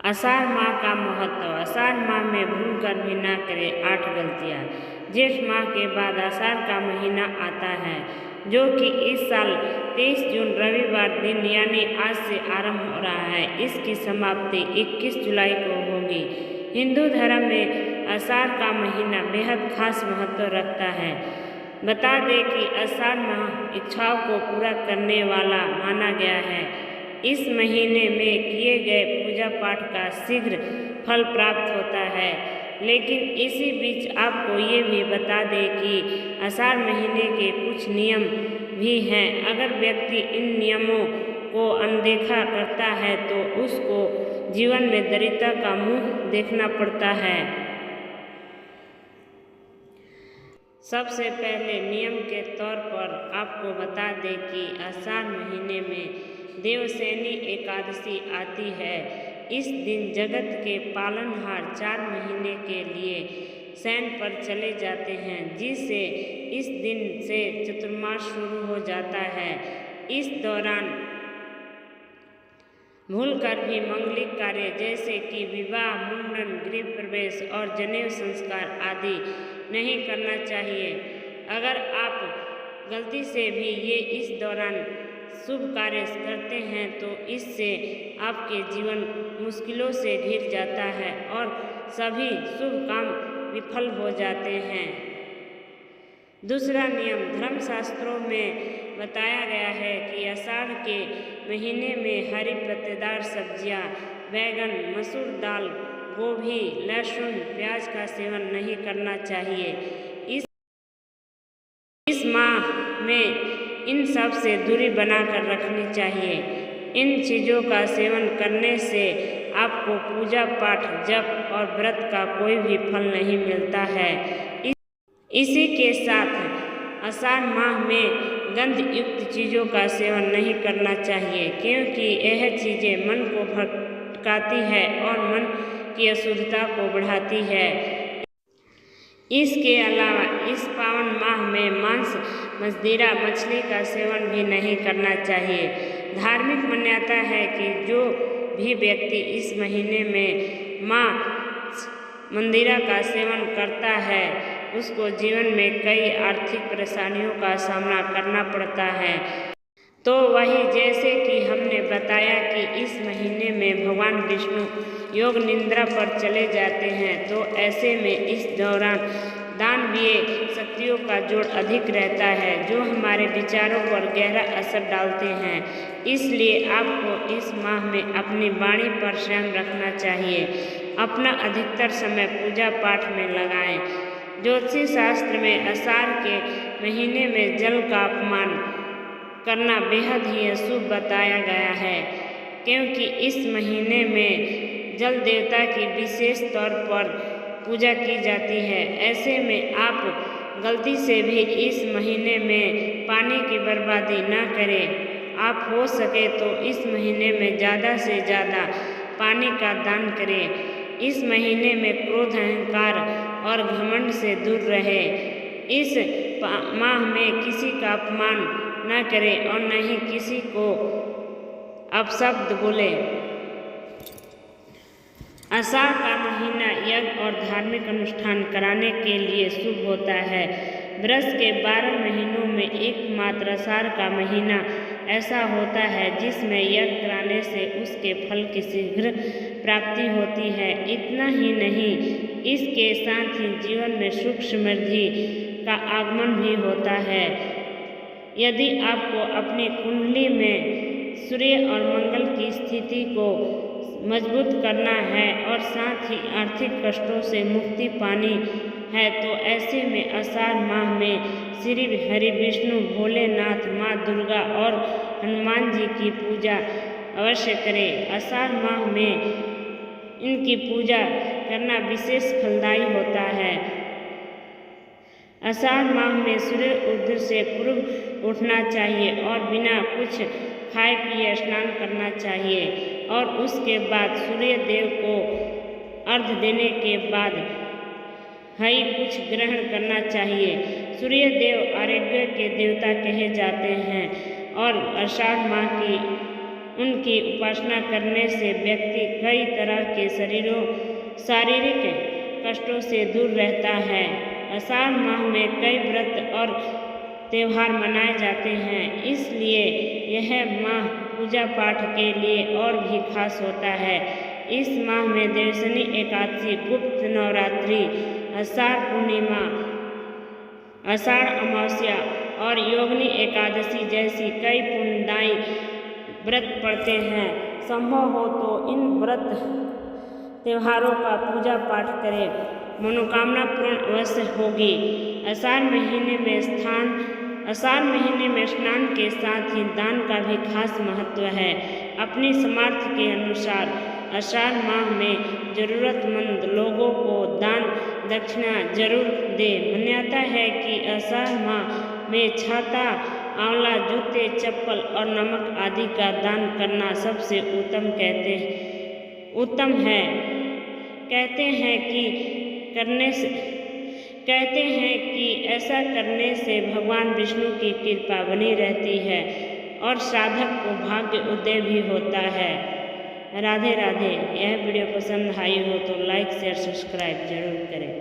आषाढ़ माह का महत्व। आषाढ़ माह में भूल कर भी ना करें 8 गलतियाँ। जेठ माह के बाद आषाढ़ का महीना आता है, जो कि इस साल 23 जून रविवार दिन यानी आज से आरंभ हो रहा है। इसकी समाप्ति 21 जुलाई को होगी। हिंदू धर्म में आषाढ़ का महीना बेहद खास महत्व रखता है। बता दें कि आषाढ़ माह इच्छाओं को पूरा करने वाला माना गया है। इस महीने में किए गए पूजा पाठ का शीघ्र फल प्राप्त होता है। लेकिन इसी बीच आपको ये भी बता दें कि आषाढ़ महीने के कुछ नियम भी हैं। अगर व्यक्ति इन नियमों को अनदेखा करता है तो उसको जीवन में दरिद्रता का मुंह देखना पड़ता है। सबसे पहले नियम के तौर पर आपको बता दें कि आषाढ़ महीने में देवशयनी एकादशी आती है। इस दिन जगत के पालनहार 4 महीने के लिए शयन पर चले जाते हैं, जिससे इस दिन से चतुर्मास शुरू हो जाता है। इस दौरान भूलकर भी मांगलिक कार्य जैसे कि विवाह, मुंडन, गृह प्रवेश और जनेऊ संस्कार आदि नहीं करना चाहिए। अगर आप गलती से भी ये इस दौरान शुभ कार्य करते हैं तो इससे आपके जीवन मुश्किलों से घिर जाता है और सभी शुभ काम विफल हो जाते हैं। दूसरा नियम धर्मशास्त्रों में बताया गया है कि आषाढ़ के महीने में हरी पत्तेदार सब्जियां, बैगन, मसूर दाल, गोभी, लहसुन, प्याज का सेवन नहीं करना चाहिए। इस माह में इन सब से दूरी बनाकर रखनी चाहिए। इन चीज़ों का सेवन करने से आपको पूजा पाठ, जप और व्रत का कोई भी फल नहीं मिलता है। इसी के साथ आषाढ़ माह में गंध युक्त चीज़ों का सेवन नहीं करना चाहिए, क्योंकि यह चीज़ें मन को भटकाती है और मन की अशुद्धता को बढ़ाती है। इसके अलावा इस पावन माह में मांस, मदिरा, मछली का सेवन भी नहीं करना चाहिए। धार्मिक मान्यता है कि जो भी व्यक्ति इस महीने में मांस, मदिरा का सेवन करता है उसको जीवन में कई आर्थिक परेशानियों का सामना करना पड़ता है। तो वही जैसे कि हमने बताया कि इस महीने में भगवान विष्णु योग निद्रा पर चले जाते हैं, तो ऐसे में इस दौरान दानवीय शक्तियों का जोर अधिक रहता है, जो हमारे विचारों पर गहरा असर डालते हैं। इसलिए आपको इस माह में अपनी वाणी पर संयम रखना चाहिए। अपना अधिकतर समय पूजा पाठ में लगाएं। ज्योतिष शास्त्र में आषाढ़ के महीने में जल का अपमान करना बेहद ही अशुभ बताया गया है, क्योंकि इस महीने में जल देवता की विशेष तौर पर पूजा की जाती है। ऐसे में आप गलती से भी इस महीने में पानी की बर्बादी न करें। आप हो सके तो इस महीने में ज़्यादा से ज़्यादा पानी का दान करें। इस महीने में क्रोध, अहंकार और घमंड से दूर रहे। इस माह में किसी का अपमान न करें और न ही किसी को अपशब्द बोले। आषाढ़ का महीना यज्ञ और धार्मिक अनुष्ठान कराने के लिए शुभ होता है। वर्ष के 12 महीनों में एकमात्र आषाढ़ का महीना ऐसा होता है जिसमें यज्ञ कराने से उसके फल की शीघ्र प्राप्ति होती है। इतना ही नहीं, इसके साथ ही जीवन में सुख समृद्धि का आगमन भी होता है। यदि आपको अपनी कुंडली में सूर्य और मंगल की स्थिति को मजबूत करना है और साथ ही आर्थिक कष्टों से मुक्ति पानी है, तो ऐसे में आषाढ़ माह में श्री हरि विष्णु, भोलेनाथ, माँ दुर्गा और हनुमान जी की पूजा अवश्य करें। आषाढ़ माह में इनकी पूजा करना विशेष फलदायी होता है। आषाढ़ माह में सूर्य उदय से पूर्व उठना चाहिए और बिना कुछ खाए पिए स्नान करना चाहिए और उसके बाद सूर्य देव को अर्घ्य देने के बाद हई कुछ ग्रहण करना चाहिए। सूर्य देव आरोग्य के देवता कहे जाते हैं और आषाढ़ माह की उनकी उपासना करने से व्यक्ति कई तरह के शारीरिक कष्टों से दूर रहता है। आषाढ़ माह में कई व्रत और त्यौहार मनाए जाते हैं, इसलिए यह माह पूजा पाठ के लिए और भी खास होता है। इस माह में देवशनि एकादशी, गुप्त नवरात्रि, आषाढ़ पूर्णिमा, आषाढ़ अमावस्या और योगिनी एकादशी जैसी कई पुण्यदायी व्रत पड़ते हैं। संभव हो तो इन व्रत त्योहारों का पूजा पाठ करें, मनोकामना पूर्ण अवश्य होगी। आषाढ़ महीने में स्नान के साथ ही दान का भी खास महत्व है। अपनी सामर्थ्य के अनुसार आषाढ़ माह में जरूरतमंद लोगों को दान दक्षिणा जरूर दे। मान्यता है कि आषाढ़ माह में छाता, आंवला, जूते, चप्पल और नमक आदि का दान करना सबसे उत्तम है। कहते हैं कि ऐसा करने से भगवान विष्णु की कृपा बनी रहती है और साधक को भाग्य उदय भी होता है। राधे राधे। यह वीडियो पसंद आई हो तो लाइक शेयर सब्सक्राइब जरूर करें।